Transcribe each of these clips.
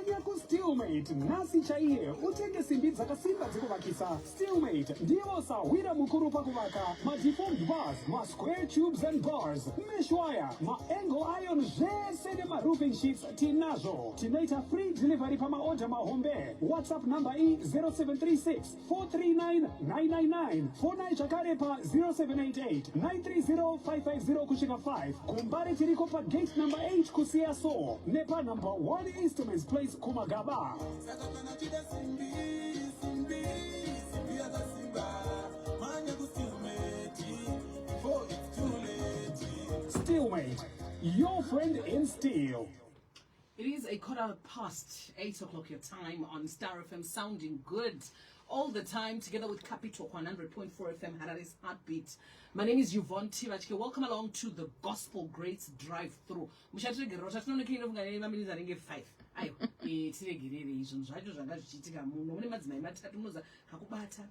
Manya ku Maitt, nasi chaiye, utenge simbi dzakasimba dzekuvakisa. Maitt, ndiwo sawira mukuru pakuvaka. Ma-deformed bars, ma-square tubes and bars, mesh wire, ma-angle iron zvese nema-roofing sheets tinazvo. Tinoita free delivery pama-order mahombe. WhatsApp number 0736 439 999. Phone zvakare pa 0788 930 550 kusvika 5. Kumbare tiriko pa gate number 8 kusiya so. Nepa number 1 Instruments Place Kumagaba. Maitt, your friend in steel. It is 8:15 o'clock your time on Star FM, sounding good all the time, together with Capital 100.4 FM, Harari's Heartbeat. My name is voti. Welcome along to the Gospel Grace Drive-Through. Ayo, tiregirire izvo zvacho zvanga zvichiitika muno mune madzimai matatu munoza kakubata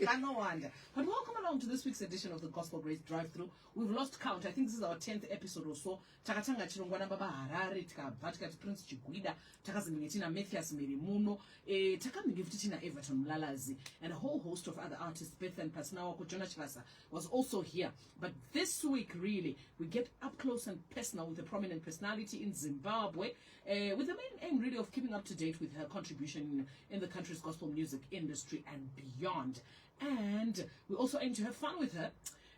kanowanda. But welcome along to this week's edition of the Gospel Grace Drive-Through. We've lost count. I think this is our 10th episode or so. Takatanga chirongwa na baba Harare, tikabva tikati Prince Chigwida, takazinge tina Matthias Mirimuno, takaminge futi tina Everton Mlalazi, and a whole host of other artists. Beth and Pasnawa Kujona Chivasa was also here. But this week, really, we get up close and personal with a prominent personality in Zimbabwe, with the main aim really of keeping up to date with her contribution in the country's gospel music industry and beyond. And we also aim to have fun with her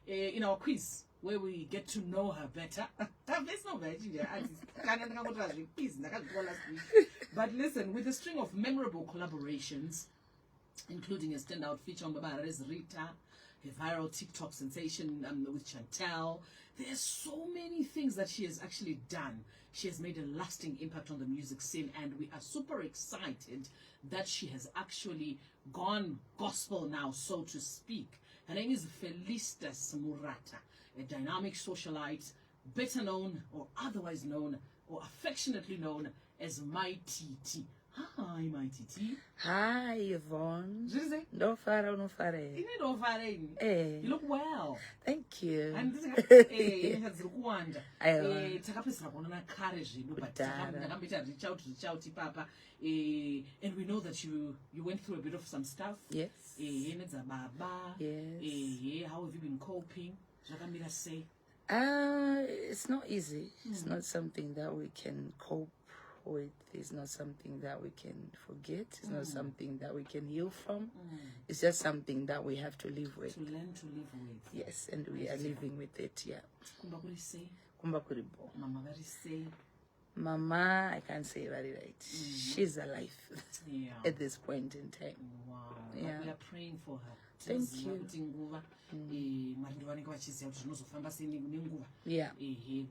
in our quiz, where we get to know her better. But listen, with a string of memorable collaborations, including a standout feature on Baba Harare's Rita, a viral TikTok sensation with Chantel. There's so many things that she has actually done. She has made a lasting impact on the music scene, and we are super excited that she has actually gone gospel now, so to speak. Her name is Felistas Murata, a dynamic socialite, better known or otherwise known or affectionately known as Maitt. Hi, Maitt. Hi, Yvonne. No fare. Hey. You look well. Thank you. And this is and we know that you went through a bit of some stuff. Yes. Yes. How have you been coping? It's not easy. It's not something that we can cope with. It's not something that we can forget. It's not something that we can heal from. It's just something that we have to live with. To learn to live with. Yes, and we are living with it, yeah. Mama, I can't say very right. She's alive at this point in time. Wow. Yeah. We are praying for her. Thank you. Yeah.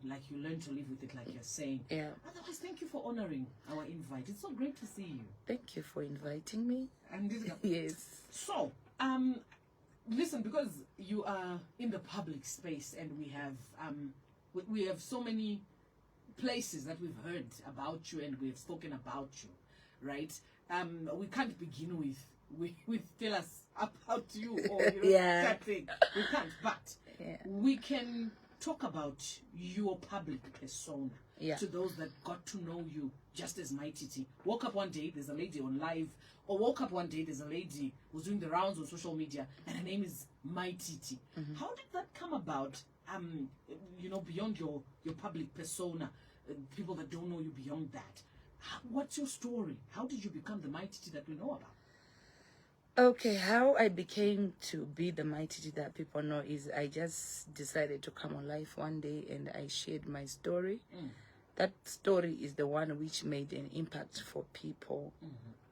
Like you learn to live with it, like you're saying. Yeah. Otherwise, thank you for honoring our invite. It's so great to see you. Thank you for inviting me. And yes. So, listen, because you are in the public space, and we have so many places that we've heard about you and we've spoken about you, right? We can't begin with tell us about you or that thing. We can't, but we can talk about your public persona to those that got to know you just as Maitt. Woke up one day, there's a lady on live, or woke up one day, there's a lady who's doing the rounds on social media, and her name is Maitt. How did that come about? Beyond your public persona, people that don't know you beyond that. What's your story? How did you become the Maitt that we know about? Okay, how I became to be the Maitt that people know is I just decided to come on live one day and I shared my story. That story is the one which made an impact for people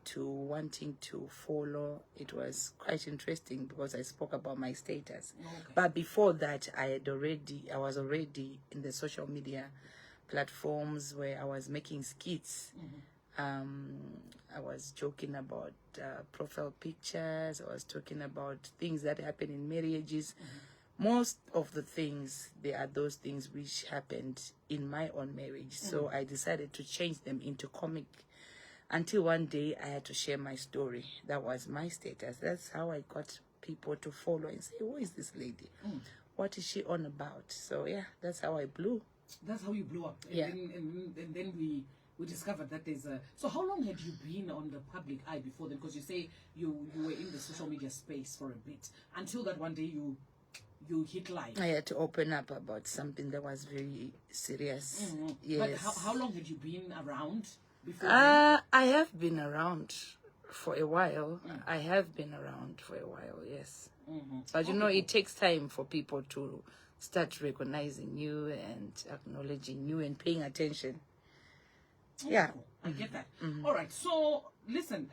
to wanting to follow. It was quite interesting because I spoke about my status. But before that, I was already in the social media platforms where I was making skits. I was joking about profile pictures. I was talking about things that happen in marriages. Most of the things, they are those things which happened in my own marriage. So I decided to change them into comic, until one day I had to share my story. That was my status. That's how I got people to follow and say, who is this lady? What is she on about? So yeah, that's how I blew. That's how you blew up. And Yeah. Then we we discovered that there's a. So how long had you been on the public eye before then? Because you say you were in the social media space for a bit until that one day you hit live. I had to open up about something that was very serious. Yes. But how long had you been around before then? I have been around for a while. I have been around for a while, yes. But you know, it takes time for people to start recognizing you and acknowledging you and paying attention. Yeah. Cool. I get that. All right. So listen,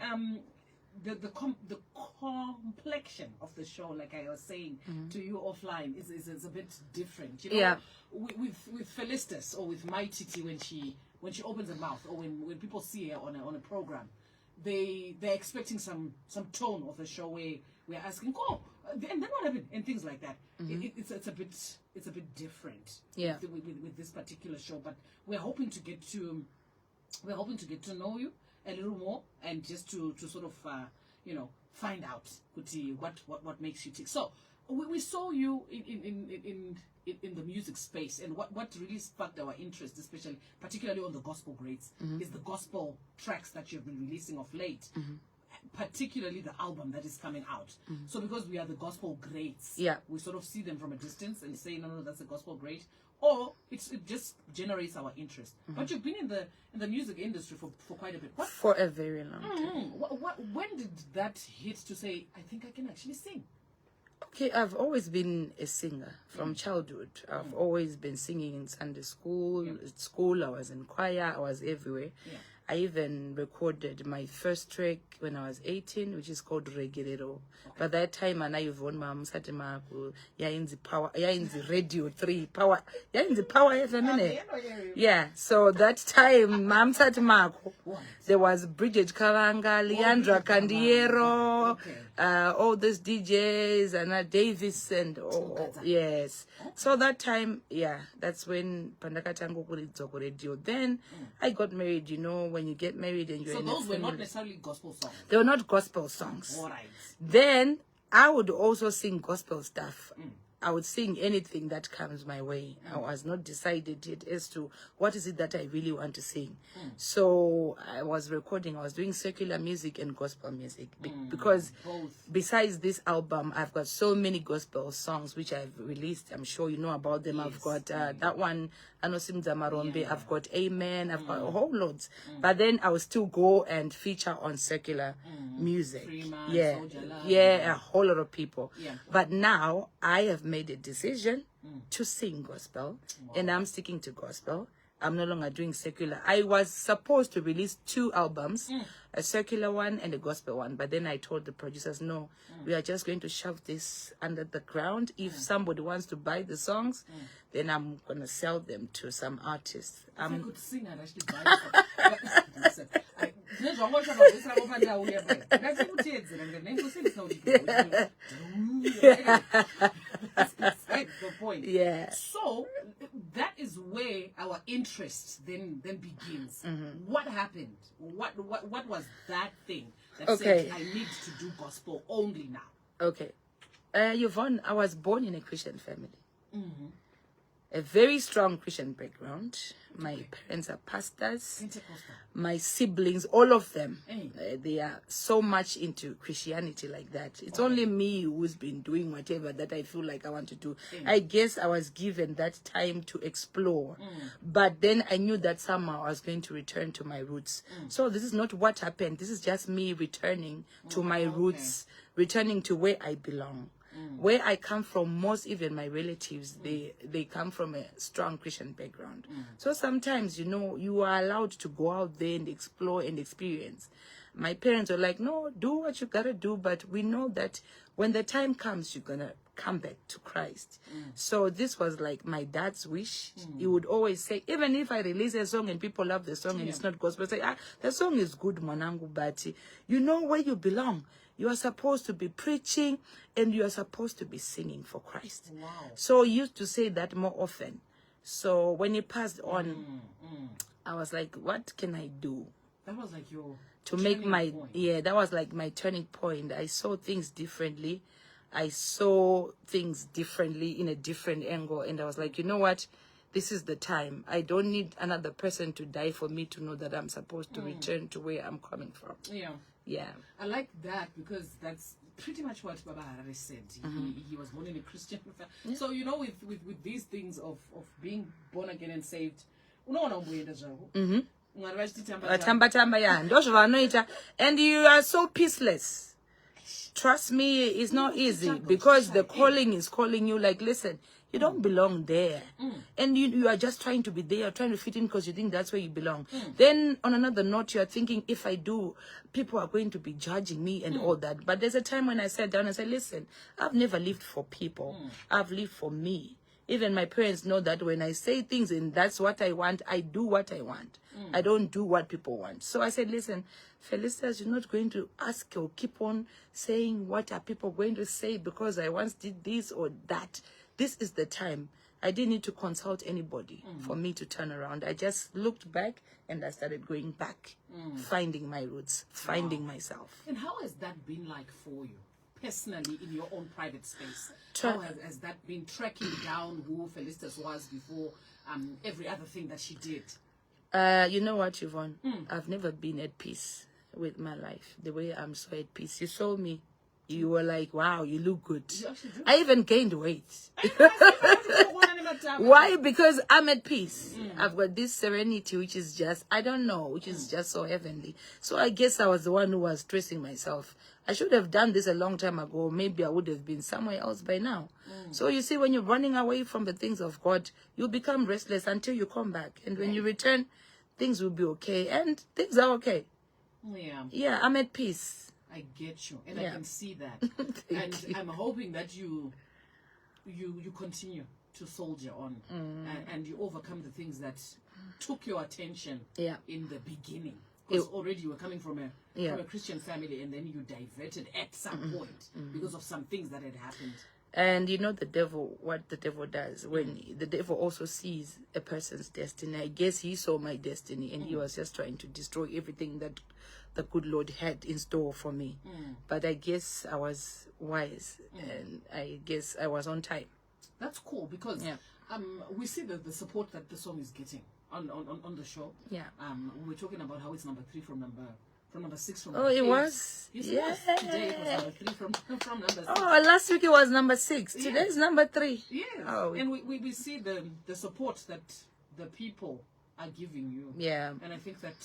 the complexion of the show, like I was saying to you offline, is a bit different. You know, Yeah. With Felistus or with Maitt when she opens her mouth, or when people see her on a program, they're expecting some tone of the show where we're asking, oh, and then what happened, and things like that. It's a bit different. Yeah. With this particular show, but we're hoping to get to know you a little more, and just to sort of find out what makes you tick. So we saw you in the music space, and what really sparked our interest, particularly on the gospel greats, is the gospel tracks that you've been releasing of late. Particularly the album that is coming out. So because we are the gospel greats, we sort of see them from a distance and say, no, that's a gospel great, or it just generates our interest. But you've been in the music industry for quite a bit. For a very long time. When did that hit to say, I think I can actually sing? Okay, I've always been a singer from childhood. I've always been singing in Sunday school. At school, I was in choir. I was everywhere. I even recorded my first track when I was 18, which is called Reggae. By that time, and I've won my Musatimaku, in the power, in the Radio 3 power, in the power FM. Yeah, so that time, Mam Satimaku, there was Bridget Kavanga, Leandra Candiero, all these DJs, and Davis, and yes. So that time, that's when Pandakatango Kurizoko Radio. Then I got married, you know, when you get married and you're so in those a were not necessarily gospel songs. They were not gospel songs. All right. Then I would also sing gospel stuff. I would sing anything that comes my way. I was not decided yet as to what is it that I really want to sing. So I was doing secular music and gospel music because besides this album, I've got so many gospel songs which I've released. I'm sure you know about them. I've got that one, Anosim Zamarombe. I've got Amen. I've got a whole loads. But then I will still go and feature on secular music. Freeman, a whole lot of people. But now I have made a decision to sing gospel, and I'm sticking to gospel. I'm no longer doing secular. I was supposed to release 2 albums, a secular one and a gospel one, but then I told the producers, no, we are just going to shove this under the ground. If somebody wants to buy the songs, then I'm going to sell them to some artists. If I could sing, I'd actually buy it. Listen, that's exactly the point. Yeah. So that is where our interest then begins. What happened? What was that thing that said I need to do gospel only now? Okay. Yvonne, I was born in a Christian family. A very strong Christian background. My parents are pastors. Pentecostal. My siblings, all of them, they are so much into Christianity like that. It's only me who's been doing whatever that I feel like I want to do. I guess I was given that time to explore. But then I knew that somehow I was going to return to my roots. So this is not what happened. This is just me returning to my roots, returning to where I belong. Where I come from, most even my relatives, they come from a strong Christian background. So sometimes, you know, you are allowed to go out there and explore and experience. My parents were like, no, do what you gotta do, but we know that when the time comes, you're gonna come back to Christ. So this was like my dad's wish. He would always say, even if I release a song and people love the song and it's not gospel, say, the song is good, Monangu, but you know where you belong. You are supposed to be preaching and you are supposed to be singing for Christ. Wow. So he used to say that more often. So when he passed on, I was like, what can I do? That was like your to make my point. That was like my turning point. I saw things differently. I saw things differently in a different angle, and I was like, you know what, this is the time. I don't need another person to die for me to know that I'm supposed to return to where I'm coming from. Yeah. Yeah. I like that because that's pretty much what Baba Harare said. He was born in a Christian family. So, you know, with these things of being born again and saved, Tamba, yeah. And you are so peaceless. Trust me, it's not easy because the calling is calling you like, listen, you don't belong there. And you are just trying to be there, trying to fit in because you think that's where you belong. Then on another note, you are thinking, if I do, people are going to be judging me and all that. But there's a time when I sat down and said, listen, I've never lived for people. I've lived for me. Even my parents know that when I say things and that's what I want, I do what I want. I don't do what people want. So I said, listen, Felicitas, you're not going to ask or keep on saying what are people going to say because I once did this or that. This is the time. I didn't need to consult anybody for me to turn around. I just looked back and I started going back, finding my roots, finding myself. And how has that been like for you? Personally, in your own private space, how has that been tracking down who Felicitas was before every other thing that she did? You know what, Yvonne? I've never been at peace with my life the way I'm so at peace. You saw me. You were like, wow, you look good. You actually do. I even gained weight. Why? Because I'm at peace. I've got this serenity, which is just, I don't know, which is just so heavenly. So I guess I was the one who was stressing myself. I should have done this a long time ago. Maybe I would have been somewhere else by now. So you see, when you're running away from the things of God, you become restless until you come back. And when you return, things will be okay. And things are okay. Yeah. Yeah, I'm at peace. I get you, and I can see that. And I'm hoping that you continue to soldier on and you overcome the things that took your attention in the beginning. Because already you were coming from a Christian family, and then you diverted at some point because of some things that had happened. And you know the devil, what the devil does, when the devil also sees a person's destiny. I guess he saw my destiny and he was just trying to destroy everything that the good Lord had in store for me. But I guess I was wise and I guess I was on time. That's cool because we see the support that the song is getting on the show. Yeah. We're talking about how it's number 3 from number 6 from Oh, number it 8. was? Yes, Yeah. Today it was number 3 from number 6. Oh, last week it was number 6. Today's number 3. Yes. Oh. And we see the support that the people are giving you. Yeah. And I think that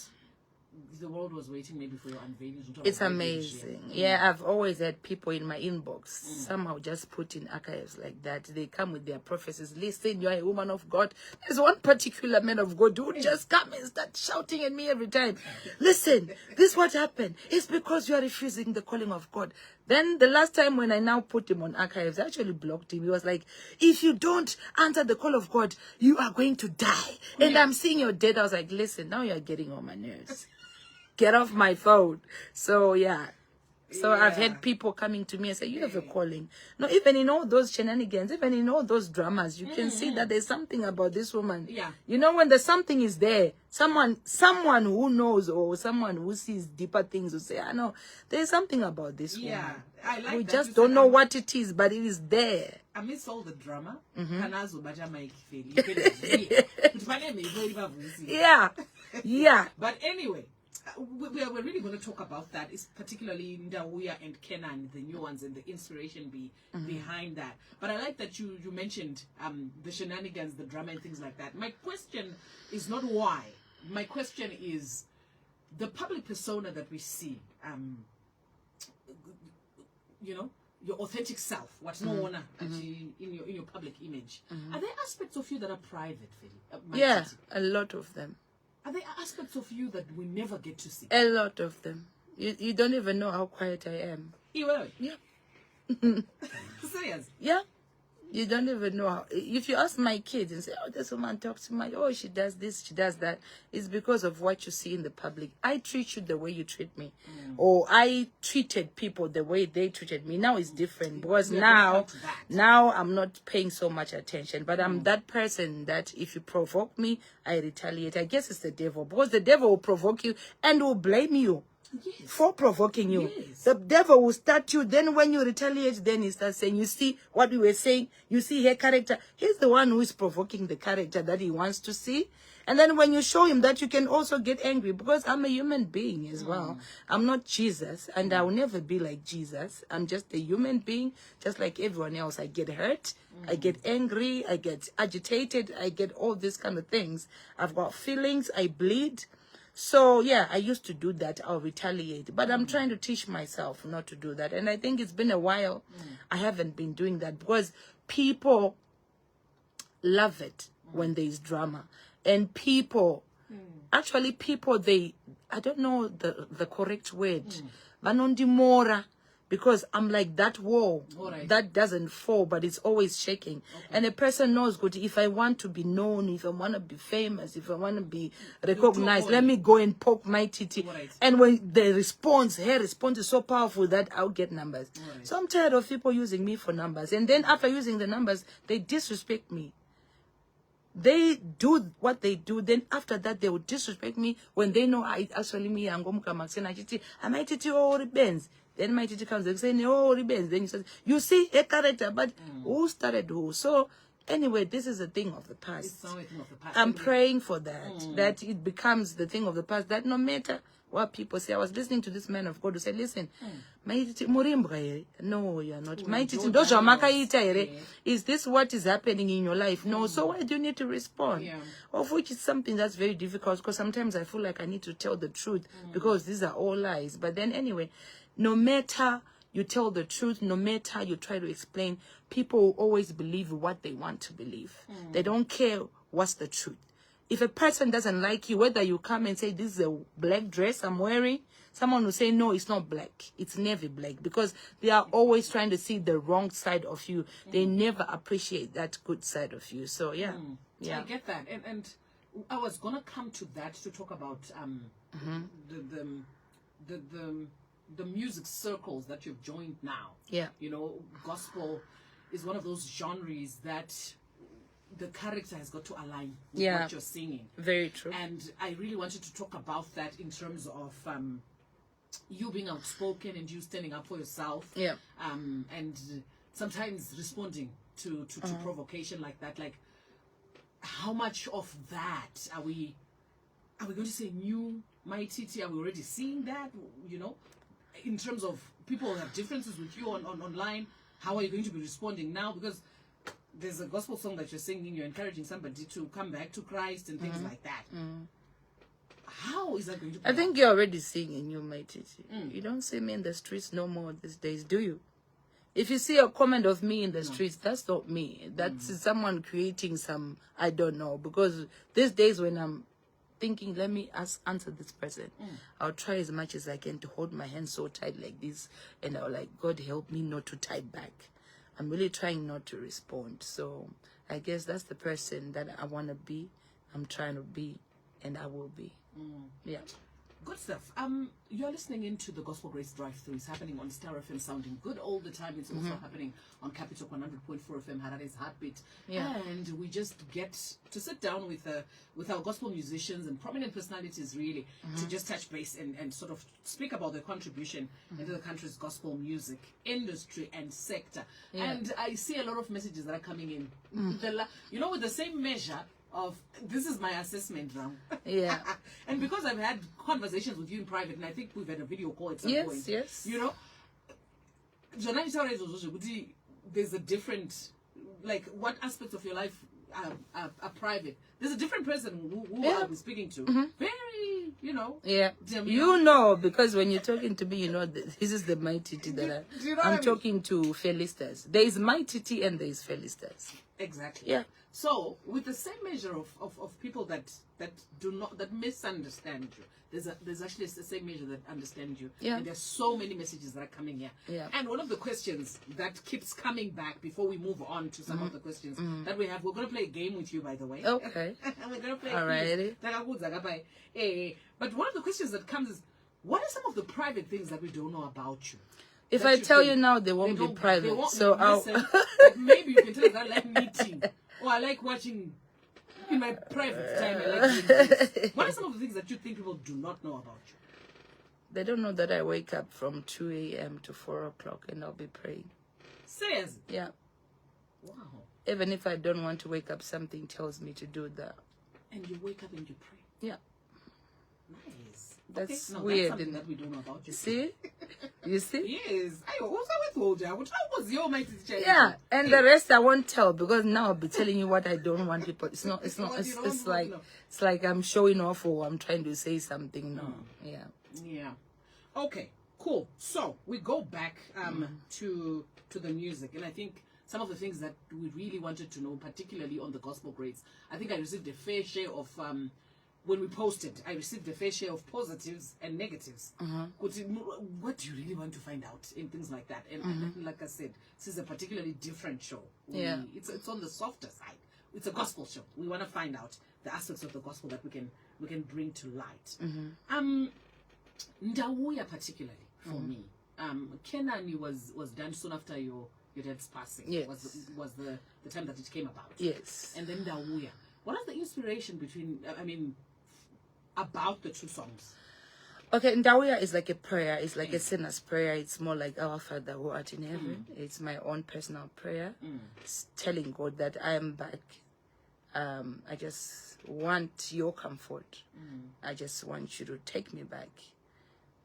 the world was waiting maybe for your unveiling. It's amazing. Yeah, I've always had people in my inbox somehow just put in archives like that. They come with their prophecies. Listen, you're a woman of God. There's one particular man of God who just come and start shouting at me every time. Listen, this is what happened. It's because you are refusing the calling of God. Then the last time when I now put him on archives, I actually blocked him. He was like, if you don't answer the call of God, you are going to die. And I'm seeing your death. I was like, listen, now you're getting on my nerves. Get off my phone. So yeah. So I've had people coming to me and say, you have a calling. No, even in all those shenanigans, even in all those dramas, you can see that there's something about this woman. Yeah. You know, when the something is there, someone who knows or someone who sees deeper things will say, I know, there's something about this woman. Yeah. I like We that just you don't said, know what it is, but it is there. Amidst all the drama, Yeah. Yeah. But anyway, we're really going to talk about that. It's particularly Ndawana and Kenan, the new ones, and the inspiration behind that. But I like that you mentioned the shenanigans, the drama, and things like that. My question is not why. My question is the public persona that we see. You know, your authentic self. What's ndawana in your public image. Are there aspects of you that are private, Philly? Yeah, a lot of them. Are there aspects of you that we never get to see? A lot of them. You don't even know how quiet I am. Yeah. Serious? Yeah. You don't even know how. If you ask my kids and say, oh, this woman talks to my, oh, she does this, she does that, it's because of what you see in the public. I treat you the way you treat me. Or I treated people the way they treated me. Now it's different because now I'm not paying so much attention. But I'm that person that if you provoke me, I retaliate. I guess it's the devil because the devil will provoke you and will blame you. Yes. for provoking you. Yes. The devil will start you. Then when you retaliate, then he starts saying, you see what we were saying? You see her character? He's the one who is provoking the character that he wants to see. And then when you show him that, you can also get angry, because I'm a human being as well. I'm not Jesus, and I will never be like Jesus. I'm just a human being, just like everyone else. I get hurt, I get angry, I get agitated, I get all these kind of things. I've got feelings, I bleed. So yeah, I used to do that. I'll retaliate, but I'm trying to teach myself not to do that. And I think it's been a while. I haven't been doing that, because people love it when there is drama. And people, actually people, I don't know the correct word, vanondimora, because I'm like that wall that doesn't fall, but it's always shaking. And a person knows, good, if I want to be known, if I want to be famous, if I want to be recognized, let me go and poke my titty. And when her response is so powerful that I'll get numbers. So I'm tired of people using me for numbers. And then after using the numbers, they disrespect me. They do what they do, then after that they will disrespect me when they know I actually me angomuka maxena chiti amaititi oh Benz. Then my titi comes and say oh Benz. Then you say, you see a character, but who started who? So anyway, this is a thing of the past. It's now a thing of the past. I'm praying for that, that it becomes the thing of the past, that no matter what people say. I was listening to this man of God who said, listen, Maitt, no, you're not. Maitt, is this what is happening in your life? No, so why do you need to respond? Of which is something that's very difficult, because sometimes I feel like I need to tell the truth, because these are all lies. But then anyway, no matter you tell the truth, no matter you try to explain, people will always believe what they want to believe. They don't care what's the truth. If a person doesn't like you, whether you come and say, this is a black dress I'm wearing, someone will say, no, it's not black. It's navy black. Because they are always trying to see the wrong side of you. They never appreciate that good side of you. So, yeah. Yeah. I get that. And I was going to come to that to talk about the music circles that you've joined now. Yeah. You know, gospel is one of those genres that the character has got to align with what you're singing. Very true. And I really wanted to talk about that in terms of you being outspoken and you standing up for yourself. Yeah. And sometimes responding to provocation like that. Like, how much of that are we going to say new Maitt? Are we already seeing that? You know, in terms of people have differences with you on online. How are you going to be responding now? Because there's a gospel song that you're singing, you're encouraging somebody to come back to Christ and things like that. How is that going to be? I think you're already singing, you Maitt. You don't see me in the streets no more these days, do you? If you see a comment of me in the streets, that's not me. That's someone creating some, I don't know. Because these days when I'm thinking, let me answer this person, I'll try as much as I can to hold my hands so tight like this. And I'll like, God help me not to type back. I'm really trying not to respond. So I guess that's the person that I want to be. I'm trying to be, and I will be. Yeah. Good stuff. You're listening into the Gospel Grace Drive-Thru. It's happening on Star FM, sounding good all the time. It's also happening on Capital 100.4 FM, Harare's Heartbeat. Yeah. And we just get to sit down with our gospel musicians and prominent personalities, really, to just touch base and sort of speak about their contribution into the country's gospel music industry and sector. Yeah. And I see a lot of messages that are coming in. You know, with the same measure of, this is my assessment round. Yeah. And because I've had conversations with you in private, and I think we've had a video call at some point. Yes. You know, there's a different, like, what aspects of your life are private. There's a different person who I'll be speaking to. Very, you know. Yeah. You know, because when you're talking to me, you know, this is the Maitt that I'm talking to Felistas. There is Maitt and there is Felistas. Exactly. Yeah. So, with the same measure of people that misunderstand you, there's actually the same measure that understand you. Yeah. And there's so many messages that are coming here. Yeah. And one of the questions that keeps coming back before we move on to some of the questions that we have, we're going to play a game with you, by the way. Okay. We're going to play Alrighty. But one of the questions that comes is, what are some of the private things that we don't know about you? If I tell you now, they won't be private. So maybe you can tell us, I like meeting, or I like watching in my private time. I like doing this. What are some of the things that you think people do not know about you? They don't know that I wake up from 2 a.m. to 4 o'clock and I'll be praying. Serious? Yeah. Wow. Even if I don't want to wake up, something tells me to do that. And you wake up and you pray? Yeah. Nice. That's okay. No, weird. That's something that we don't know about you. See? You see? Yes. I also told you. Which was your mighty teacher? Yeah, and the rest I won't tell because now I'll be telling you what I don't want people. It's not. It's not. It's like I'm showing off or I'm trying to say something. No. Yeah. Yeah. Okay. Cool. So we go back to the music, and I think some of the things that we really wanted to know, particularly on the gospel grades. I think I received a fair share of when we posted. I received a fair share of positives and negatives. What do you really want to find out in things like that? And like I said, this is a particularly different show. It's on the softer side. It's a gospel show. We want to find out the aspects of the gospel that we can bring to light. Ndawana particularly for me. Kenani was done soon after your dad's passing. Yes. Was the time that it came about. Yes. And then Ndawana. What is the inspiration about the two songs? Okay, Ndawana is like a prayer. It's like a sinner's prayer. It's more like Our Father who art in heaven. It's my own personal prayer. It's telling God that I am back. I just want your comfort. I just want you to take me back.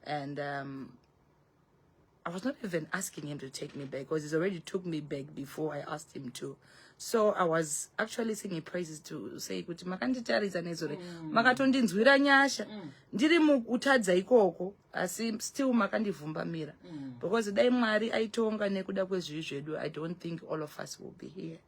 And I was not even asking him to take me back because he's already took me back before I asked him to. So I was actually singing praises to say kuti makanditaridza nezore makatondinzwira nyasha ndiri muutadza ikoko asi still makandivhumbamira because dai Mwari aitonga nekuda kwezvivi zvedu I don't think all of us will be here.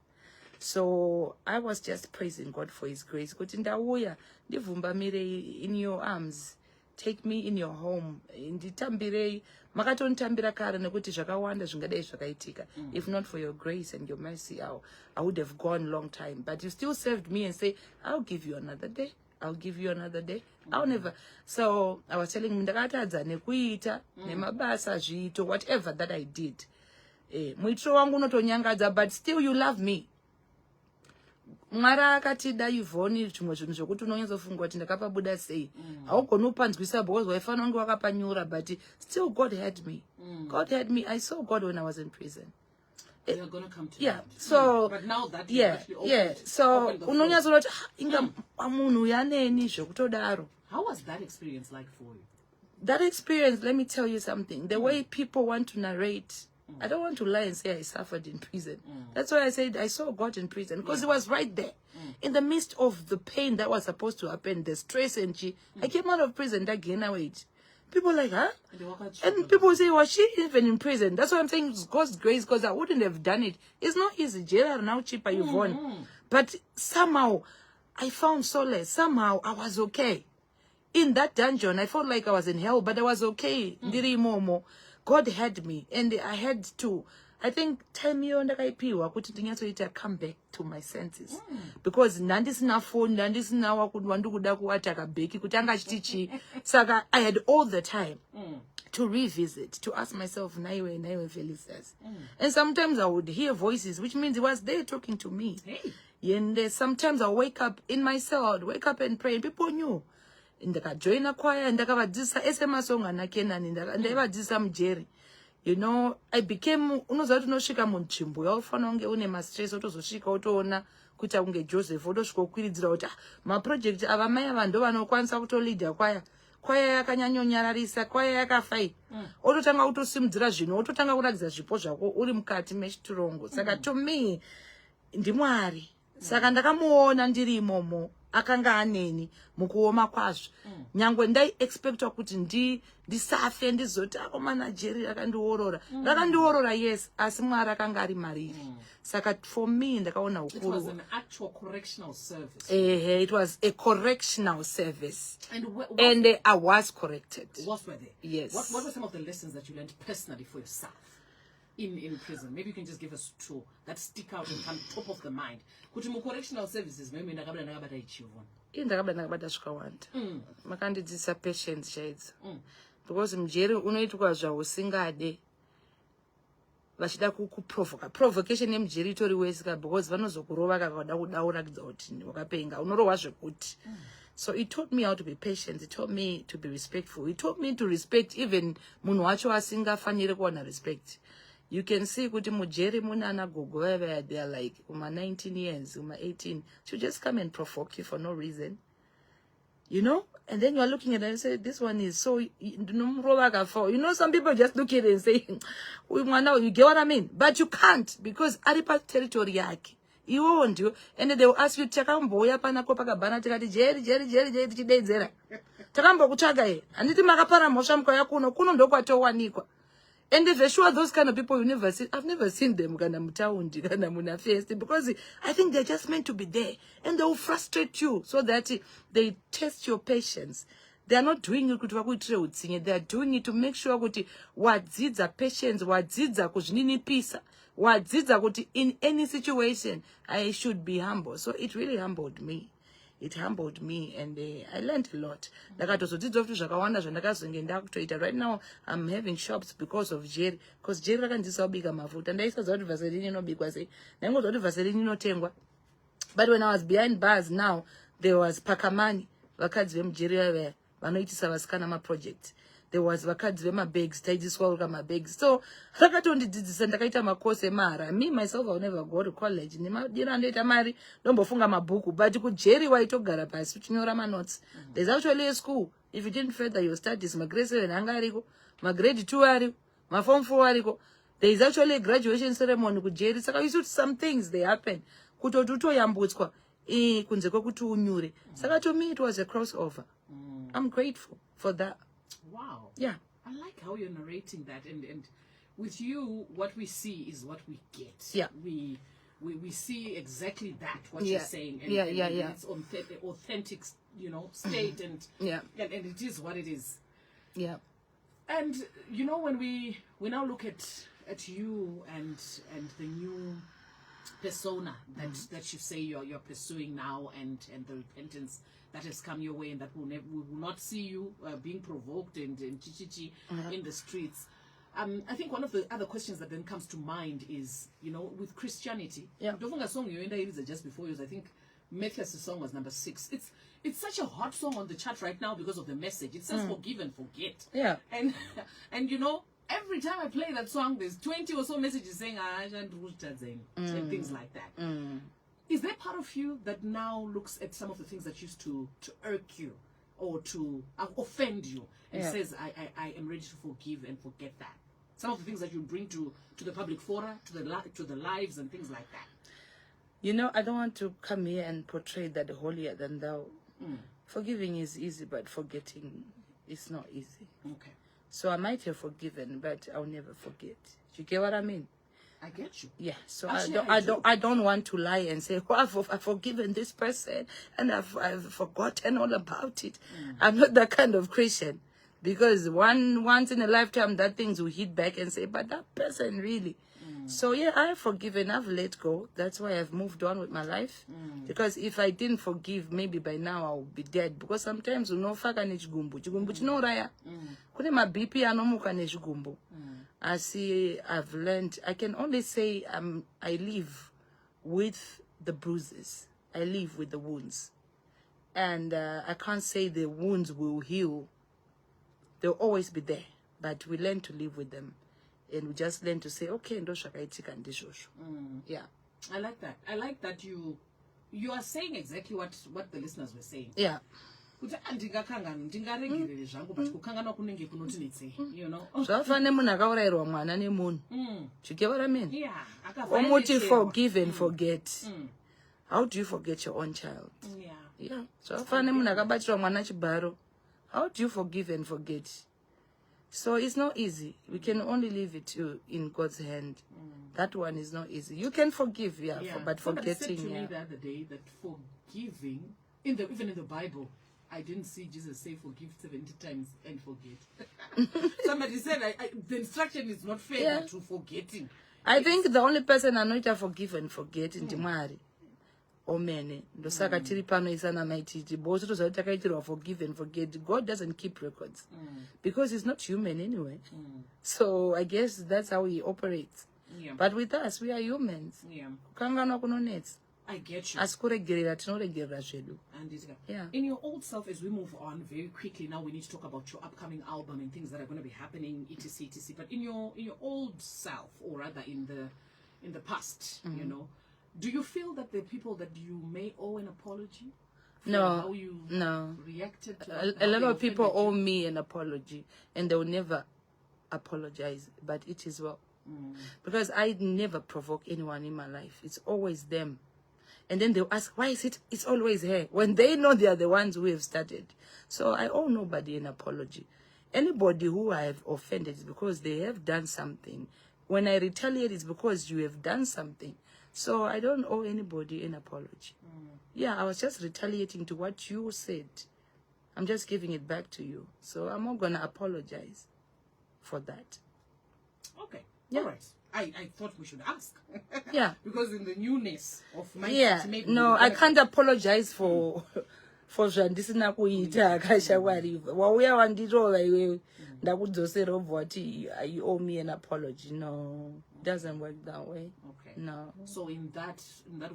So I was just praising God for his grace kuti ndauya ndivhumbamire in your arms. Take me in your home. Nditambirei makatonditambira kare nekuti zvakawanda zvingadai zvakaitika. If not for your grace and your mercy, I would have gone long time. But you still served me and say, I'll give you another day. I'll give you another day. I'll never. So I was telling him ndakatadza nekuita nemabasa zviito whatever that I did. Muitiro wangu unotonyangadza but still you love me. Mwari akatida Yvonne chimwe zvinhu zvokuti unonyazofunga kuti ndakapabuda sei haugoni upanzwisa because waifanira kunge wakapanyura but still God had me. God had me. I saw God when I was in prison. You're gonna come to yeah that. so but now that so unonyazoroti inga munhu yaneni zvekutodaro. How was that experience like for you? That experience, let me tell you something. The way people want to narrate, I don't want to lie and say I suffered in prison. That's why I said I saw God in prison because it was right there. In the midst of the pain that was supposed to happen, the stress and I came out of prison, that gain weight. People like, huh? And people say, was she even in prison? That's why I'm saying it's God's grace because I wouldn't have done it. It's not easy. Jail are now cheaper, Yvonne. But somehow I found solace. Somehow I was okay. In that dungeon, I felt like I was in hell, but I was okay. Ndiri momo. God had me, and I had to, I think, time ndakaipiwa kuti ndinyasoita come back to my senses. Because ndandisina phone, ndandisina wandukuda kuwata kabeki kuti anga chitichi. Saka I had all the time to revisit, to ask myself, naiwe Felicitas. And sometimes I would hear voices, which means he was there talking to me. And sometimes I'll wake up in my cell, I'd wake up and pray, and people knew. Ndakajoin a choir, ndakavadzisa song anakenani, ndakavadzisa mujeri. You know, I became unozati unosvika munzvimbo yaufana unge une mastress otozosvika utoona kuti unge Joseph otosvika kukwiridzira kuti maproject ava mai ava ndo vanokwanisa kutoleader kwaya yakanyanyonyararisa kwaya yakafai ototanga kutosimudzira zvinhu ototanga kuratidza zvipo zvako uri mukati mechiturongo. Saka to me ndiMwari. Saka ndakamuona ndiri imomo akanga aneni mukuoma kwazvo. Nyangwe ndai expecta kuti ndisafe ndizoti akomana Jerry rakandiorora yes asi Mwari akanga ari mariri. Saka for me ndakaona ukuru. It was an actual correctional service. It was a correctional service. And I was corrected. What were they? Yes. What were some of the lessons that you learned personally for yourself in prison? Maybe you can just give us two that stick out and come top of the mind. Kuti mu correctional services maybe ndakabata ichivona. Ndakabata zvakawanda. Makandidzisa patience chaidzo. Because mujeri unoitwa zvausingade. Vachida provocation yemujeri itori wesika because vanozokurova kakada kudaura kuti wakapenga unorohwa zvekuti. So it taught me how to be patient. It taught me to be respectful. It taught me to respect even munhu wacho asingafaniri kuwana respect. You can see kuti mujeri munana gogo where they are like 19 years, 18. She'll just come and provoke you for no reason. You know? And then you're looking at it and say, this one is so, you know, some people just look at it and say, you get what I mean? But you can't, because aripa territory yake. You won't do, and then they will ask you, Chakamboya Panakopa Bana Jerry, Chidezera. Chakambo Kuchaga, and it Makapara Mosham Koyakuno, Kuno Dokwato Wanikwa. And if you're sure those kind of people you never see, I've never seen them because I think they're just meant to be there, and they will frustrate you so that they test your patience. They are not doing it, they are doing it to make sure what are patience, what peace, what in any situation I should be humble. So it really humbled me. It humbled me, and I learned a lot. Right now, I'm having shops because of Jerry. Because Jerry can just big mafuta. And I said, Vaseline no because Vaseline no tengwa. But when I was behind bars now, there was Pakamani. Vakadzvem Jerry vanoitisa vasikana project. There was vakadzvema bags, taijiswa my bags. So rakatonddzidzisa ndakaita makose mara. Me myself I'll never go to college. Ndira ndoita mari ndombofunga mabhuku, but kuJerry waitogara pasi uchinyora notes. There's actually a school. If you didn't further your studies, my grade 7 anga ariko, my grade 2 ariko, my form 4 ariko. There is actually a graduation ceremony kuJerry. Saka you see some things they happen. Kutotuto yambutswa kunze kwekuti unyure. Saka to me it was a crossover. I'm grateful for that. Wow. Yeah. I like how you're narrating that, and with you, what we see is what we get. Yeah. We see exactly that, what Yeah. you're saying. And, Yeah. It's authentic, you know, state, and and it is what it is. Yeah. And you know, when we now look at you and the new persona that you say you're pursuing now, and the repentance that has come your way, and that we will not see you being provoked and chichichi in the streets. I think one of the other questions that then comes to mind is, you know, with Christianity. Yeah. Don't song you ended just before yours. I think Maitt's song was number 6. It's such a hot song on the chart right now because of the message. It says forgive and forget. Yeah. And you know, every time I play that song, there's 20 or so messages saying and things like that. Is there part of you that now looks at some of the things that used to irk you or to offend you and says, I am ready to forgive and forget that? Some of the things that you bring to the public fora, to the lives and things like that. You know, I don't want to come here and portray that holier than thou. Forgiving is easy, but forgetting is not easy. Okay. So I might have forgiven, but I'll never forget. You get what I mean? I get you. Yeah, so Actually, I don't want to lie and say, oh, I've forgiven this person and I've forgotten all about it. I'm not that kind of Christian, because once in a lifetime that things will hit back and say, but that person really. So yeah, I've forgiven, I've let go. That's why I've moved on with my life. Because if I didn't forgive, maybe by now I would be dead. Because sometimes unofaka nechigumbu chinoraya. Kune ma BP anomuka nechigumbu. I've learned, I can only say I live with the bruises. I live with the wounds. And I can't say the wounds will heal. They'll always be there. But we learn to live with them. And we just learn to say, okay, yeah. I like that. I like that you are saying exactly what the listeners were saying. Yeah. You know. You get what I mean? Yeah. Forgive and forget. How do you forget your own child? Yeah. So how do you forgive and forget? So it's not easy. We can only leave it in God's hand. That one is not easy. You can forgive, but Somebody forgetting. said to me the other day that forgiving, even in the Bible, I didn't see Jesus say forgive 70 times and forget. Somebody said the instruction is not fair to forgetting. I think the only person I know to forgive and forget in Dimari. Omene. Ndosaka tiri pano isana Maitt. Both of us forgive and forget. God doesn't keep records. Because he's not human anyway. So I guess that's how he operates. Yeah. But with us, we are humans. Yeah. Kangana kuno nets. I get you. Asikuregerera tinoregerera zvedu. And Yeah. in your old self, as we move on very quickly, now we need to talk about your upcoming album and things that are going to be happening, etc., etc. But in your old self, or rather in the past, you know, do you feel that the people that you may owe an apology? For how you reacted to A lot of people owe me an apology, and they will never apologize, but it is well. Because I never provoke anyone in my life. It's always them. And then they'll ask, why is it's always her? When they know they are the ones who have started. So I owe nobody an apology. Anybody who I have offended is because they have done something. When I retaliate, it's because you have done something. So I don't owe anybody an apology. Yeah, I was just retaliating to what you said. I'm just giving it back to you. So I'm not going to apologize for that. Okay. Yeah. All right. I thought we should ask. Yeah. Because in the newness of my maybe no, I can't apologize for zvandisina kuita akashawariva. Wauya wandirova iwe ndakudzosera voti you owe me an apology. No, it doesn't work that way. Okay. No. So in that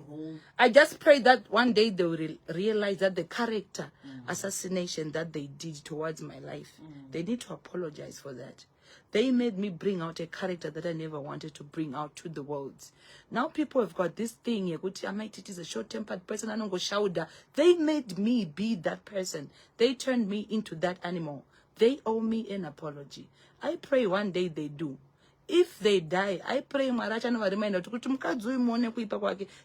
whole, I just pray that one day they will realize that the character assassination that they did towards my life, they need to apologize for that. They made me bring out a character that I never wanted to bring out to the world. Now people have got this thing, Maitt is a short-tempered person, I don't go shouder. They made me be that person. They turned me into that animal. They owe me an apology. I pray one day they do. If they die, I pray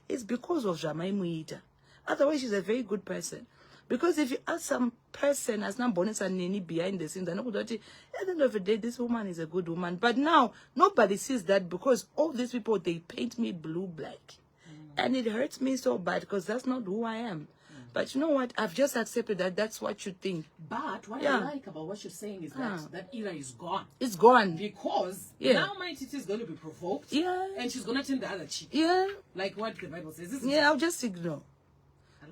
it's because of Maitt. Otherwise, she's a very good person. Because if you ask some person as not bonus and any behind the scenes, I know that at the end of the day, this woman is a good woman. But now nobody sees that because all these people, they paint me blue black. And it hurts me so bad because that's not who I am. But you know what? I've just accepted that that's what you think. But what I like about what you're saying is that that era is gone. It's gone. Because now Maitt is going to be provoked. Yeah. And she's going to turn the other cheek. Yeah. Like what the Bible says. I'll just ignore.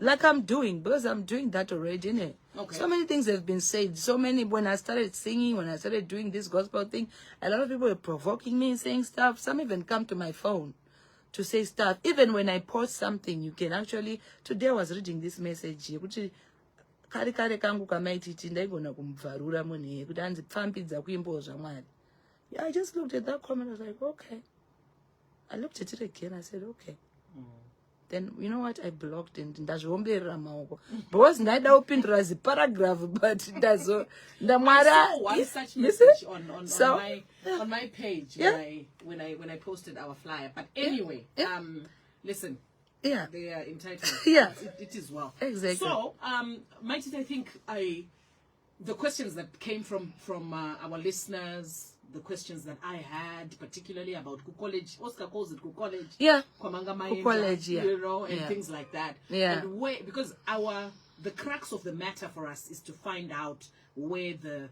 Like I'm doing, because I'm doing that already, innit? Okay. So many things have been said. So many, when I started singing, when I started doing this gospel thing, a lot of people were provoking me, saying stuff. Some even come to my phone to say stuff. Even when I post something, you can actually, today I was reading this message. I just looked at that comment, I was like, okay. I looked at it again, I said, okay. Then you know what, I blocked and ndazvomberera maoko because ndaida kupindura ziparagraph but ndazo ndamwara one such message on my page when I posted our flyer. But anyway, listen, they are entitled. It is well. Exactly. So Maitt, I think the questions that came from our listeners, the questions that I had, particularly about college, Oscar calls it college, college, you know, and things like that. Yeah. And because the crux of the matter for us is to find out where the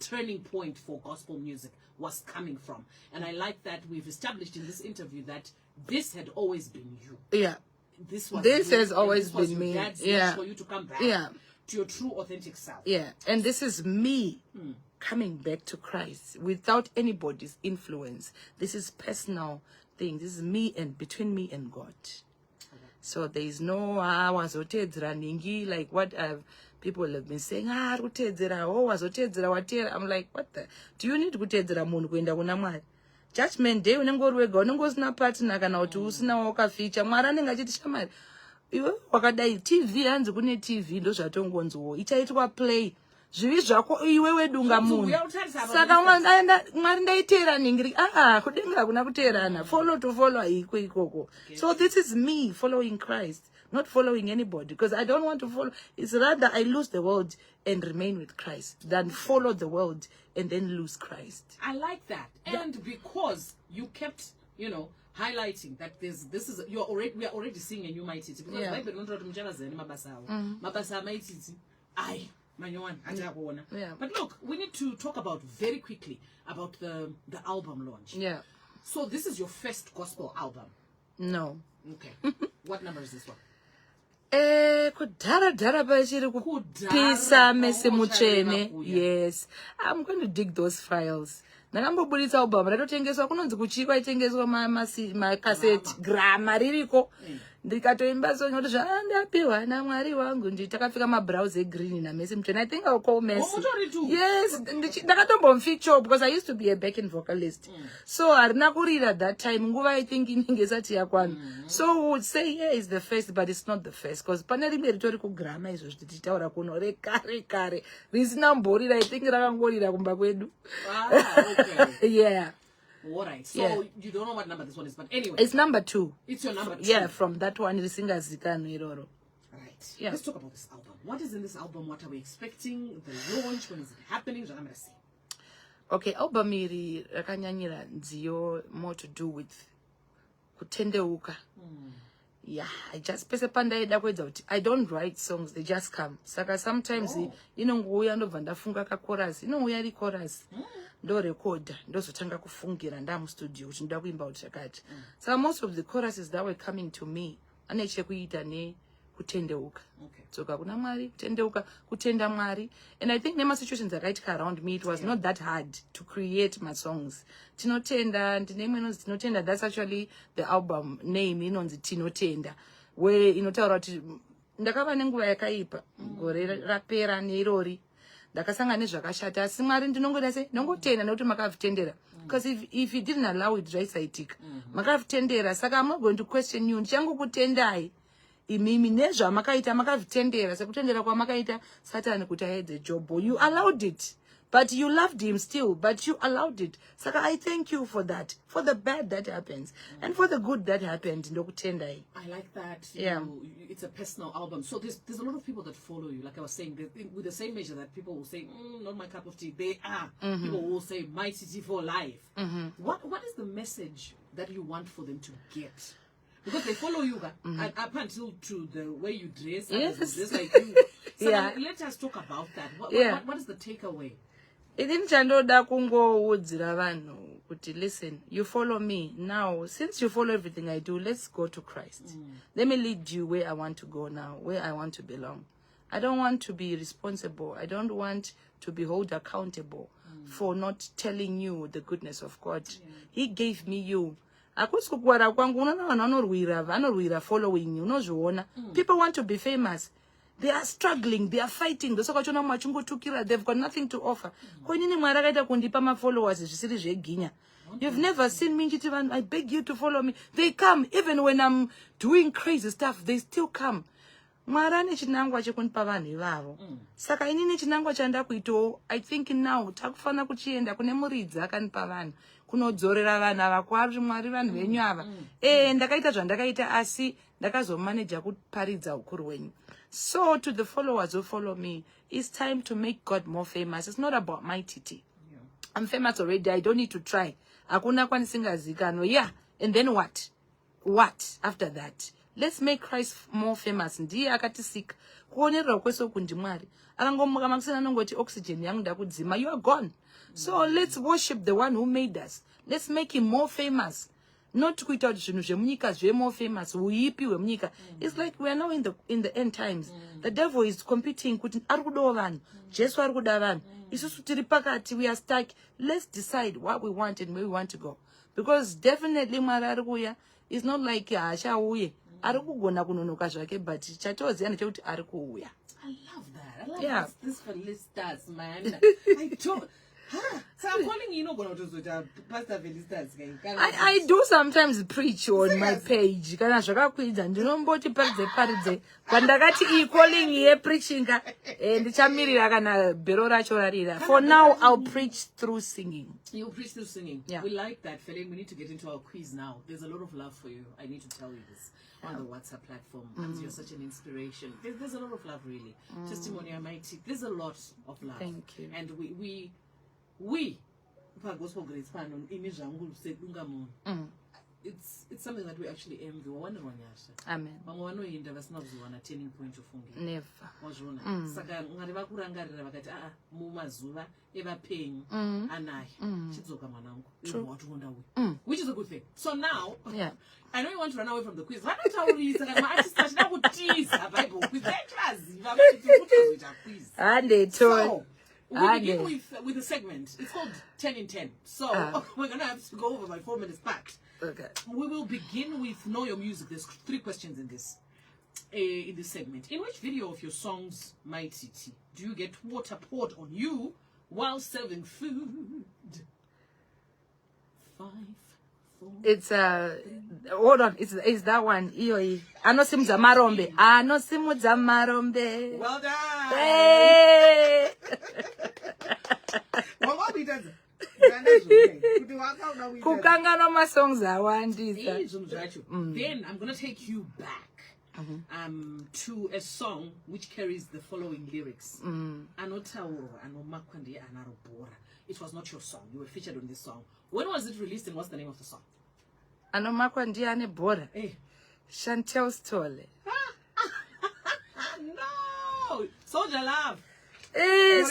turning point for gospel music was coming from. And I like that we've established in this interview that this had always been you. Yeah. This has always been me. For you to come back to your true authentic self. Yeah. And this is me coming back to Christ without anybody's influence. This is personal thing. This is me and between me and God. So there is no running like what people have been saying. I'm like, what the? Do you need to Judgment day unengorwega unengosina partner kana kuti usina wakaficha mwari anenge achiti shamari iwe wakadai TV hanzi kune TV ndo zvatongonzwo ichaitwa play zvivi zvako iwe wedunga munhu saka mwari ndaiteera ningiri kudenga kuna kuteerana follow to follow iko ikoko. So this is me following Christ, not following anybody, because I don't want to follow. It's rather I lose the world and remain with Christ than follow the world and then lose Christ. I like that. And because you kept, highlighting that we are already seeing a new Maitt, because Bible don't write mabasa But look, we need to talk about very quickly about the album launch. Yeah. So this is your first gospel album? No. Okay. What number is this one? Kudhara pachiri kupisa mese mutsvene. Yes, I'm going to dig those files. Ndakambobudisa album ratotengeswa kunonzi kuchikwa itengeswa makaseti grama ririko ndikatoimba song kuti zvandapiwa naMwari wangu nditakapfeka mablouse egreen namesi mutweni. I think I'll call Messi. Yes, ndakatombomfeature because I used to be a backing vocalist. So harina kurira that time nguva I think inenge isati yakwana. So would say yeah is the first but it's not the first because pane rimwe ritori kugrama izvozvo tichitaura kuno rekare risina mborira I think rakangorira kumba kwedu. Okay. Yeah. All right. So Yeah. you don't know what number this one is, but anyway. It's number 2. It's your number 2. Yeah, from that one, risingazikano iroro. Right. Yeah. Let's talk about this album. What is in this album? What are we expecting? The launch? When is it happening? Okay, album iri rakanyanyira nziyo more to do with kutendeuka. Yeah, I just pese pandaida kwedza kuti I don't write songs, they just come. Saka sometimes inongouya ndobva ndafunga ka chorus, inouya ri chorus. Ndo recorder, ndozotanga kufungira ndamu studio kuti ndoda kuimba kuti chakati. So most of the choruses that were coming to me ane chekuita ne kutendeuka. Okay. Tsoka kuna Mwari, kutendeuka, kutenda Mwari. And I think nema situations rakaitika around me, it was not that hard to create my songs. Tinotenda, ndineme inonzi Tinotenda, that's actually the album name inonzi Tinotenda. Where inotaura kuti ndakava nenguva yakaipa, gore rapera neirori. Ndakasanga nezvakashata asi Mwari ndinongoda sei ndongotenda nekuti makavitendera. Because if you didn't allow it zvaisaitika. Makavitendera saka I'm not going to question you ndichangokutendayi. Imimi nezvamakaita makavitendera sekutendera kwamakaita Satani kuti aedze Job. You allowed it. But you loved him still, but you allowed it. Saka I thank you for that, for the bad that happens, and for the good that happened. I like that. Yeah. It's a personal album. So there's a lot of people that follow you. Like I was saying, with the same measure that people will say, not my cup of tea. They are. People will say, Maitt for life. What is the message that you want for them to get? Because they follow you up until to the way you dress. Yes. Dress like you. So Yeah. let us talk about that. What is the takeaway? Ini chandoda kungoudzira vanhu kuti listen, you follow me now. Since you follow everything I do, let's go to Christ. Let me lead you where I want to go now, where I want to belong. I don't want to be responsible. I don't want to be held accountable for not telling you the goodness of God. He gave me you. Akusukuwara kwangu unaona vanhu vanorwira following you. Unozviona. People want to be famous. They are struggling, they are fighting. They've got nothing to offer. You've never seen me. I beg you to follow me. They come. Even when I'm doing crazy stuff, they still come. I think now, takufana kuchienda kune muridzi akanipavana kunodzorera vana vakwari Mwari vanhu venyu ava ndakaita zvandakaita asi ndakazomanage kuparidza ukuru wenyu. So to the followers who follow me, it's time to make God more famous. It's not about my titi. I'm famous already. I don't need to try. Hakuna kwanisingazikano. Yeah. And then what? What after that? Let's make Christ more famous. Ndiye akatisika. Kuonerera kweso kundi Mwari. Akangomuka makusana nongoti oxygen yangu ndakudzima. You are gone. So let's worship the one who made us. Let's make him more famous. Not kuita kuti zvinhu zvemunyika zve more famous. Uipi wemunyika. It's like we are now in the end times. The devil is competing kuti arikudawo vanhu. Jesu arikuda vanhu. Isusu tiri pakati, we are stuck. Let's decide what we want and where we want to go. Because definitely Mwari arikuya is not like achauye. Arikugona kunonoka zvake but chatoziya ndechekuti arikuuya. I love that. I love this Felicitas, man. I don't. So I'm calling you, Pastor Felicitas. I do sometimes preach on my page. Kana zvakakwidza ndinomboti paridze kwandakati calling ye preaching ndichamirira kana bhero racho rarira. For now I'll preach through singing. You preach through singing. Yeah. We like that, Felix. We need to get into our quiz now. There's a lot of love for you. I need to tell you this on the WhatsApp platform. You're such an inspiration. There's a lot of love, really. Testimony, Maitt. There's a lot of love. Thank you. And we gospel grace pan image it's something that we actually envy. Amen. Turning point of Never. Saka ngari vakurangarira vakati mumazuva evapenyu anayi chidzoka mwanangu watikonda uyu, which is a good thing. So now I know you want to run away from the quiz. Vanotaurisa kana maartist achida kutiza Bible quiz. Vachivaziva kuti kutozoita quiz. So We begin with a segment. It's called 10 in 10. So we're going to have to go over by 4 minutes back. Okay. We will begin with Know Your Music. There's 3 questions in this segment. In which video of your songs, Maitt, do you get water poured on you while serving food? 5, 4. It's hold on, it's that one. Anosimudza marombe. Anosimudza marombe. Well done. Hey! What we done? Kukangana my songs awandisa. Then I'm gonna take you back to a song which carries the following lyrics. It was not your song. You were featured on this song. When was it released and what's the name of the song? Anomakwa ndiane bora. Chantel Stole. No! Soldier Love. Then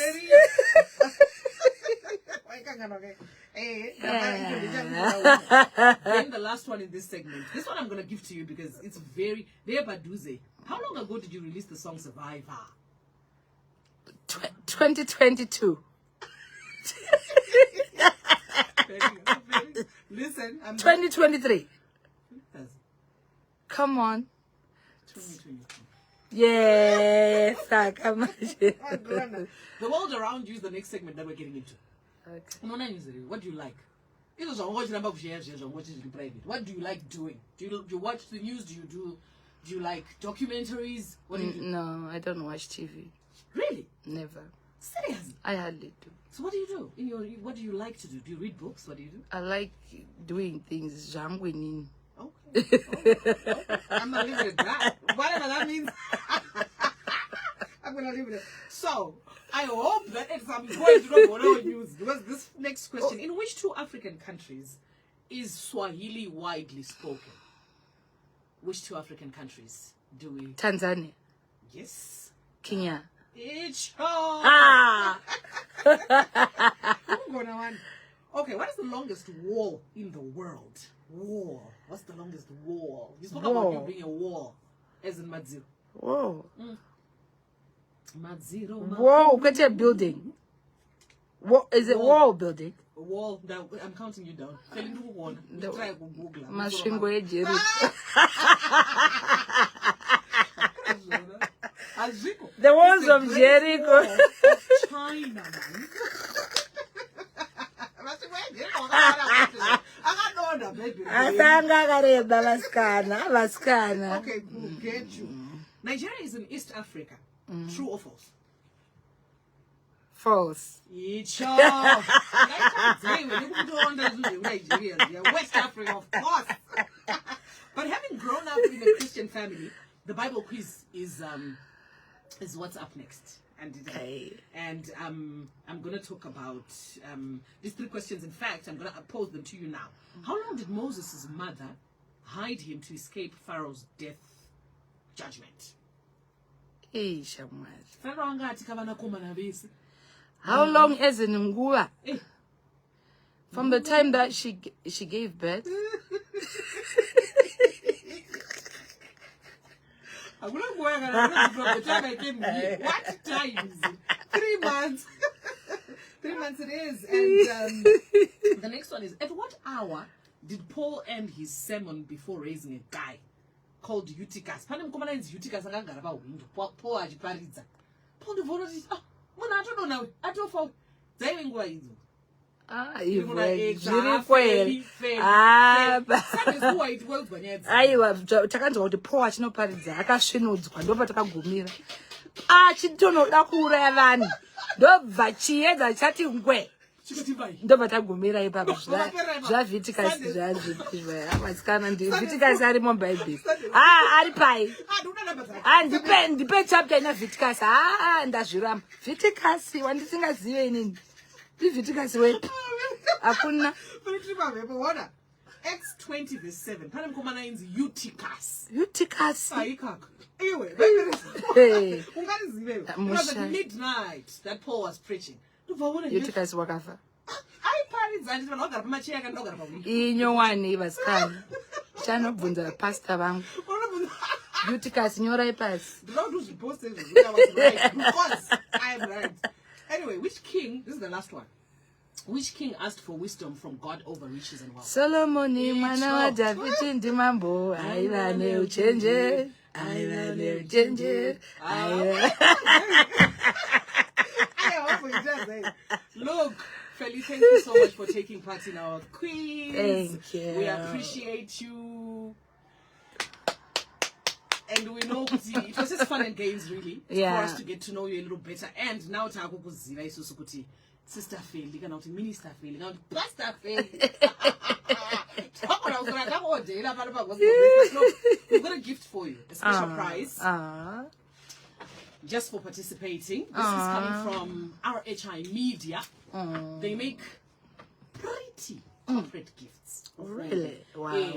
the last one in this segment. This one I'm going to give to you because it's very Baduze. How long ago did you release the song Survivor? 2022. Listen, I'm 2023. Come on. 2023. Yes, come on. The world around you is the next segment that we're getting into. Okay. What do you like? What do you like doing? Do you watch the news? Do you like documentaries? What do you do? No, I don't watch TV. Really? Never. Seriously? I hardly do. So what do you do? What do you like to do? Do you read books? What do you do? I like doing things. Okay. Okay. I'm not leaving it at that. Whatever that means. I'm gonna leave it at. So I hope that at some point you don't want to use, because this next question: in which 2 African countries is Swahili widely spoken? Which 2 African countries do we? Tanzania. Yes. Kenya. It's Okay, what is the longest wall in the world? Wall. What's the longest wall? You spoke about you being a wall, as in Madziro. Whoa. Madziro. Whoa, get a building. What is it? Wall building? Wall. Now, I'm counting you down. Try to Google. The walls of Jericho. China, man. Okay, we'll get you. Nigeria is in East Africa. True or false? False. West Africa, of course. But having grown up in a Christian family, the Bible quiz is what's up next. And I'm going to talk about these 3 questions. In fact, I'm going to pose them to you now. How long did Moses' mother hide him to escape Pharaoh's death judgment? How long as in Ngua? From the time that she gave birth? What time is it? 3 months. 3 months it is. And the next one is, at what hour did Paul end his sermon before raising a guy called Eutychus? Paul achiparidza. Paul devoted I don't know now. I don't know. Aiwa takanzwa kuti Paul achinoparidza akasvinudzwa ndo patakagumira. Chitonoda kuuraya vanhu ndobva chiedza chati ngwe ndo patagumira ipapo zvavhitikasi zvamatsikana ndivhitikasi ari mubhaibheri ari pai ndipe chapter ina vhitikasi ndazviramba vhitikasi wandisingazive inini ndivhitikasi wepi hakuna Acts 20 verse 7. Pane mukomana inzi Eutychus. Eutychus. Ikaka. Iwe, ungarizive. It was at midnight that Paul was preaching. Eutychus wakafa. Aiparidza nditi vanhu vagara pamacheya akandogara pawindi. Inyowani vasikana. Chanobvunza pastor vangu. Eutychus nyorai pasi. Ndinoda kuti uzviposte izvozvo kuti I was right because I am right. Anyway, which king the last one. Which king asked for wisdom from God over riches and wealth? Solomoni mwana wa Davidi ndi mambo aiva neuchenjeri aiva neuchenjeri Look, Feli, thank you so much for taking part in our quiz. Thank you. We appreciate you. And we know it was just fun and games, really, for us to get to know you a little better. And now takukuziva isusu kuti Sister Feli, kana kuti Minister Feli, kana kuti Pastor Feli. Look, we've got a gift for you, a special prize. Just for participating. This is coming from RHI Media. They make pretty corporate gifts. Really? Wow.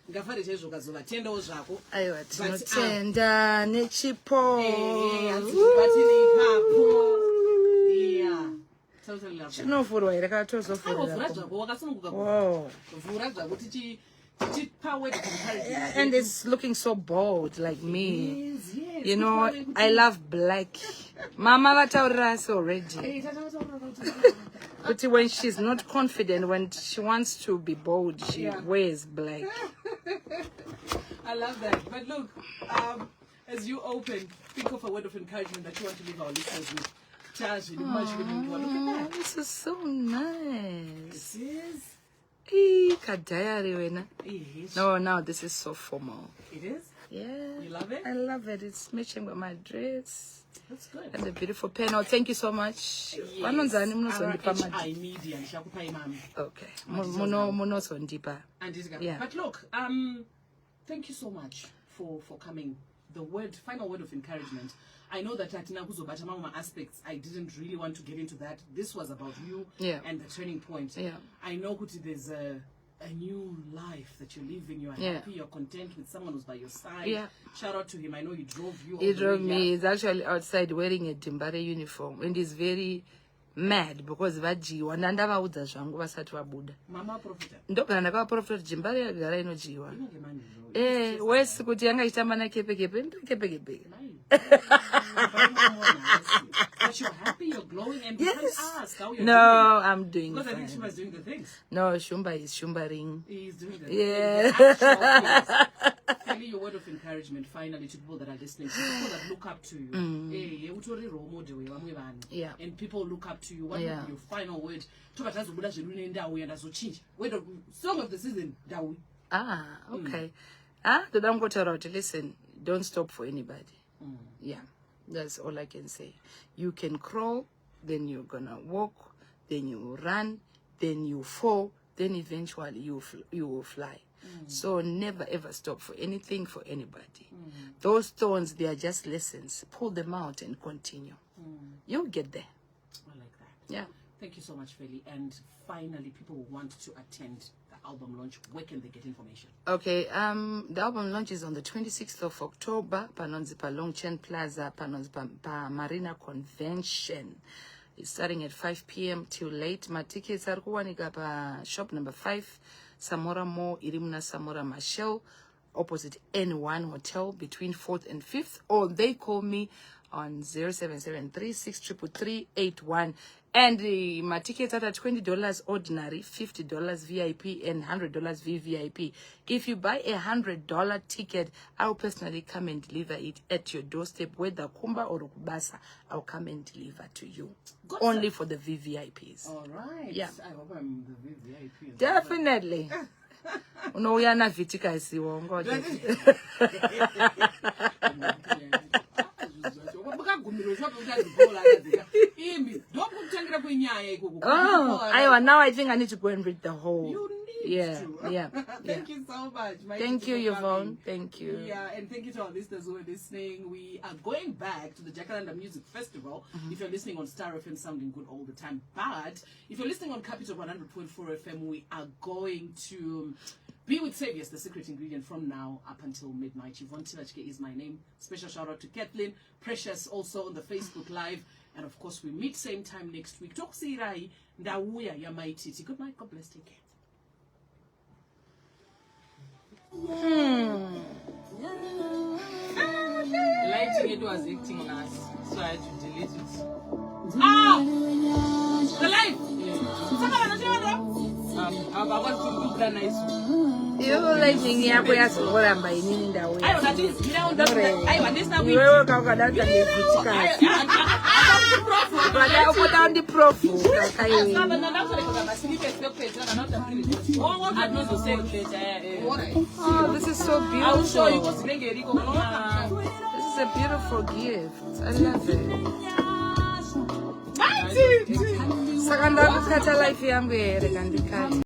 Ngafari chezokazola tenda zvako. Aiwa tinotenda nechipo. Yeah. Totally love it. Chinovhurwa here katozovhurira. Wow. And it's looking so bold like me. Yes. You know, I love black. Mama vataurira us already. But when she's not confident, when she wants to be bold, she wears black. I love that. But look, as you open, think of a word of encouragement that you want to leave our listeners with. Look at that. This is so nice. This is... No, now this is so formal. It is? Yeah. You love it? I love it. It's matching with my dress. That's good. And a beautiful pen. Oh, thank you so much. Yes. RHI Media. Okay. Munosondipa. Yeah. But look, thank you so much for coming. The final word of encouragement. I know that at Nakuzobata Mama aspects, I didn't really want to get into that. This was about you and the turning point. Yeah. I know Kuti, there's a new life that you're living. You're happy, you're content with someone who's by your side. Yeah. Shout out to him. I know he drove you. He drove me. He's actually outside wearing a Dimbare uniform. And he's very mad because vajiwa ndandavaudza zvangu vasati vabuda. Mama profita. Ndogara ndakavaprofita kuti Jimbare yagara inojiwa. Wesi kuti yanga ichitamba nakepekepe ndokepekepe. But you're happy, you're glowing, and we can ask how you're doing. No, I'm doing because fine. I think Shumba's doing the things. No, Shumba is Shumbaring. He's doing the things. Tell me your word of encouragement finally to people that are listening, to people that look up to you. Yeah. And people look up to you. What would be your final word? Song of the season, Dawi. Okay. Listen, don't stop for anybody. Yeah, that's all I can say. You can crawl, then you're gonna walk, then you run, then you fall, then eventually you will fly. So never ever stop for anything, for anybody. Those thorns, they are just lessons. Pull them out and continue. You'll get there. I like that. Yeah. Thank you so much, Feli. And finally, people who want to attend the album launch, where can they get information? Okay, the album launch is on the 26th of October, Panonzipa Longchen Plaza, Panonzipa Marina Convention. It's starting at 5 p.m. till late. My tickets are kuwanika shop number 5, Samora Mall, Irimuna Samora Machel, opposite N1 Hotel, between 4th and 5th. Or they call me on 0773 633 And my tickets are at $20 ordinary, $50 VIP, and $100 VVIP. If you buy a $100 ticket, I'll personally come and deliver it at your doorstep, whether Kumba or Kubasa. I'll come and deliver to you. Good only for the VVIPs. All right. Yeah. I hope I'm the VVIP. Definitely. No, we are not Vitika. I see one. Now I think I need to go and read the whole. You need to. Thank you so much. Thank you, Yvonne. Thank you. Yeah, and thank you to our listeners who are listening. We are going back to the Jacaranda Music Festival. If you're listening on Star FM, sounding good all the time. But if you're listening on Capital 100.4 FM, we are going to be with Saviors, the secret ingredient, from now up until midnight. Yvonne Tilachke is my name. Special shout out to Kathleen Precious, also on the Facebook Live. And of course, we meet same time next week. Talk Sirai, Ndawuya, ya Maitt. Good night. God bless. Take care. Lighting it was acting on us, so I had to delete it. The life. I want to look that nice. You like nyingi yako ya sokora mba inini ndawe. I want this. I want this now. Wewe kaka dada nivutika. Baada uko down the profu. Oh, this is so beautiful. I'll show you what's This is a beautiful gift. I love it. Sakanda kukata life yangu yere kandikani.